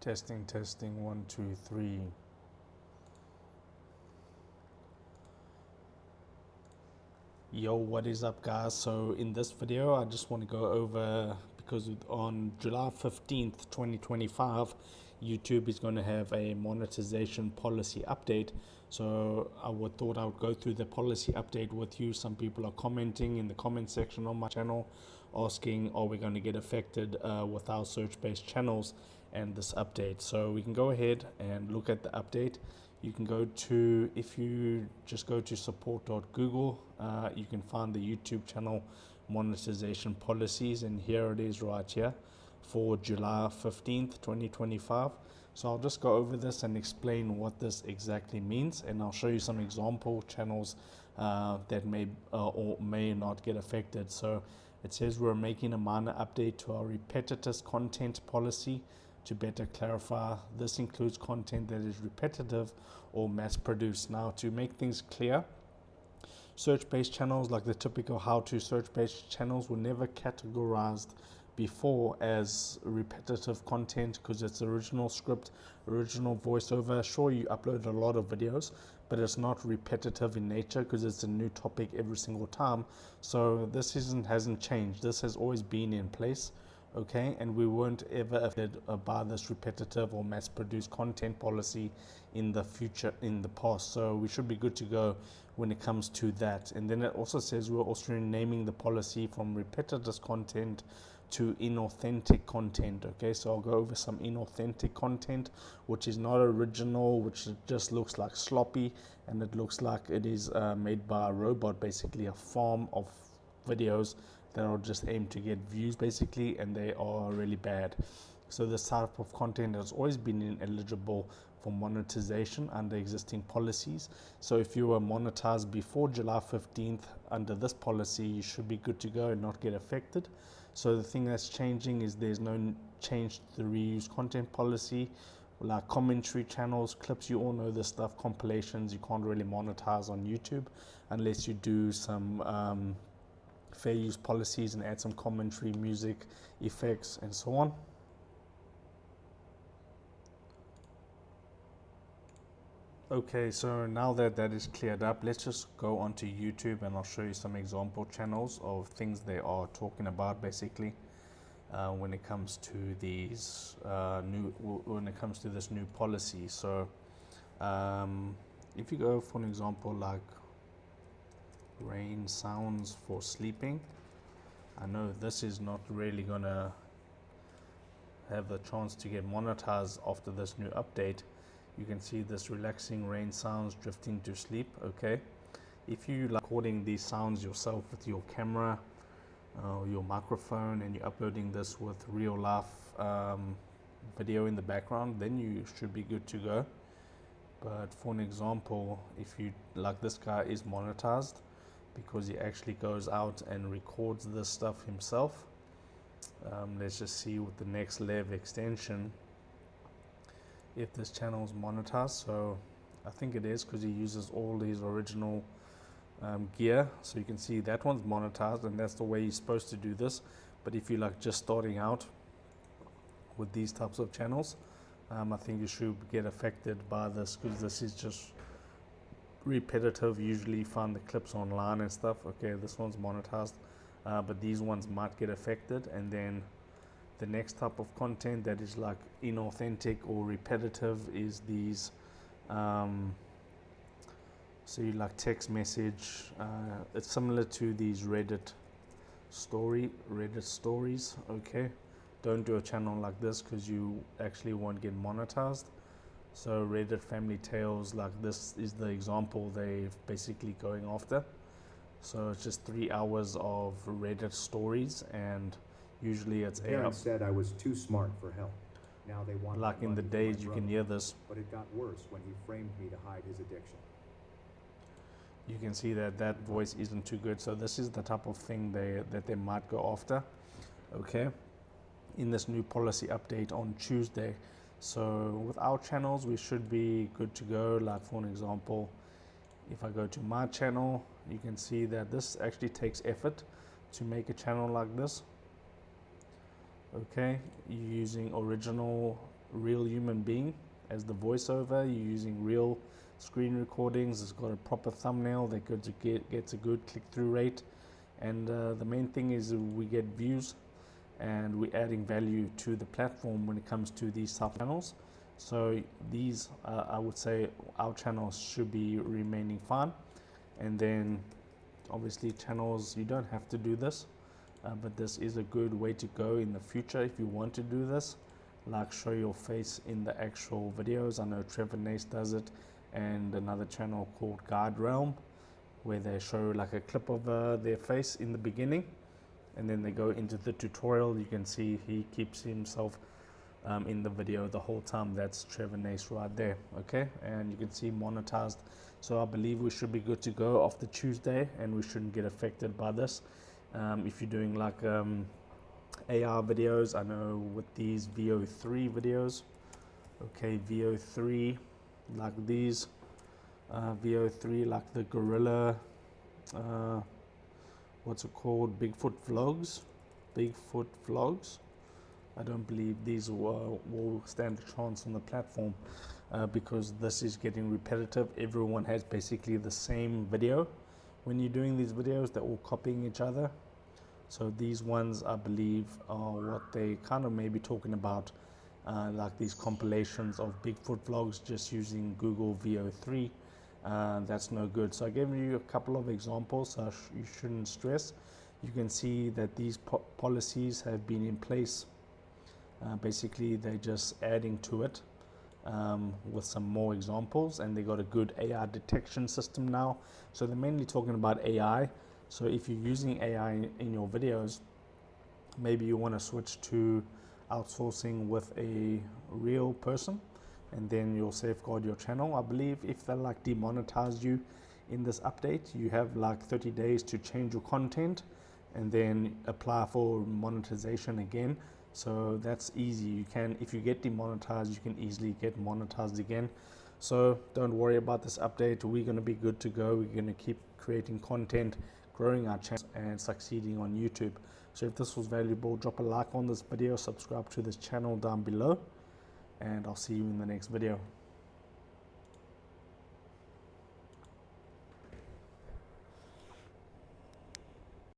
Testing, testing, 1, 2, 3. Yo, what is up, guys? So in this video, I just want to go over, because on July 15th, 2025, YouTube is going to have a monetization policy update. So thought I would go through the policy update with you. Some people are commenting in the comment section on my channel asking, are we going to get affected with our search-based channels and this update? So we can go ahead and look at the update. You can go to, if you just go to support.google, you can find the YouTube channel monetization policies, and here it is right here for July 15th, 2025. So I'll just go over this and explain what this exactly means, and I'll show you some example channels that may or may not get affected. So it says we're making a minor update to our repetitive content policy to better clarify. This includes content that is repetitive or mass-produced. Now, to make things clear, search-based channels, like the typical how-to search-based channels, were never categorized before as repetitive content because it's original script, original voiceover. Sure, you upload a lot of videos, but it's not repetitive in nature because it's a new topic every single time. So this hasn't changed. This has always been in place. Okay, and we weren't ever affected by this repetitive or mass-produced content policy in the future, in the past. So we should be good to go when it comes to that. And then it also says we're also renaming the policy from repetitive content to inauthentic content. Okay, so I'll go over some inauthentic content, which is not original, which just looks like sloppy, and it looks like it is made by a robot, basically a farm of videos that are just aimed to get views basically, and they are really bad. So this type of content has always been ineligible for monetization under existing policies. So if you were monetized before July 15th under this policy, you should be good to go and not get affected. So the thing that's changing is there's no change to the reuse content policy, like commentary channels, clips. You all know this stuff. Compilations, you can't really monetize on YouTube unless you do some fair use policies and add some commentary, music, effects, and so on. Okay, so now that that is cleared up, let's just go onto YouTube and I'll show you some example channels of things they are talking about basically when it comes to these when it comes to this new policy. So if you go for an example like rain sounds for sleeping, I know this is not really gonna have the chance to get monetized after this new update. You can see this relaxing rain sounds drifting to sleep. Okay, if you like recording these sounds yourself with your camera or your microphone and you're uploading this with real life video in the background, then you should be good to go. But for an example, if you like, this guy is monetized because he actually goes out and records this stuff himself. Let's just see with the next Lev extension if this channel is monetized. So I think it is because he uses all his original gear. So you can see that one's monetized, and that's the way you're supposed to do this. But if you're like just starting out with these types of channels, I think you should get affected by this because this is just repetitive. Usually you find the clips online and stuff. Okay, this one's monetized, but these ones might get affected. And then the next type of content that is like inauthentic or repetitive is these so you like text message. It's similar to these Reddit stories. Okay, don't do a channel like this because you actually won't get monetized. So Reddit family tales, like this is the example they're basically going after. So it's just 3 hours of Reddit stories, and usually it's parents said I was too smart for help. Now they want like in the days you can hear this. But it got worse when he framed me to hide his addiction. You can see that that voice isn't too good. So this is the type of thing that they might go after. Okay, in this new policy update on Tuesday. So with our channels, we should be good to go. Like for an example, if I go to my channel, you can see that this actually takes effort to make a channel like this. Okay, you're using original real human being as the voiceover. You're using real screen recordings. It's got a proper thumbnail that gets a good click-through rate, and the main thing is we get views, and we're adding value to the platform when it comes to these sub channels. So these, I would say, our channels should be remaining fun. And then obviously channels, you don't have to do this, but this is a good way to go in the future if you want to do this, like show your face in the actual videos. I know Trevor Nace does it, and another channel called Guard Realm, where they show like a clip of their face in the beginning, and then they go into the tutorial. You can see he keeps himself in the video the whole time. That's Trevor Nace right there. Okay, and you can see monetized. So I believe we should be good to go after Tuesday, and we shouldn't get affected by this. If you're doing like AR videos, I know with these VO3 videos, okay, VO3 like these, VO3 like the gorilla, what's it called, Bigfoot vlogs. I don't believe these will stand a chance on the platform, because this is getting repetitive. Everyone has basically the same video. When you're doing these videos, they're all copying each other. So these ones, I believe, are what they kind of maybe talking about, like these compilations of Bigfoot vlogs just using Google VO3. That's no good. So I gave you a couple of examples, so you shouldn't stress. You can see that these policies have been in place. Basically, they're just adding to it with some more examples, and they got a good AI detection system now. So they're mainly talking about AI. So if you're using AI in your videos, maybe you want to switch to outsourcing with a real person, and then you'll safeguard your channel. I believe if they like demonetize you in this update, you have like 30 days to change your content and then apply for monetization again. So that's easy. You can, if you get demonetized, you can easily get monetized again. So don't worry about this update. We're going to be good to go. We're going to keep creating content, growing our channel, and succeeding on YouTube. So if this was valuable, drop a like on this video, subscribe to this channel down below, and I'll see you in the next video.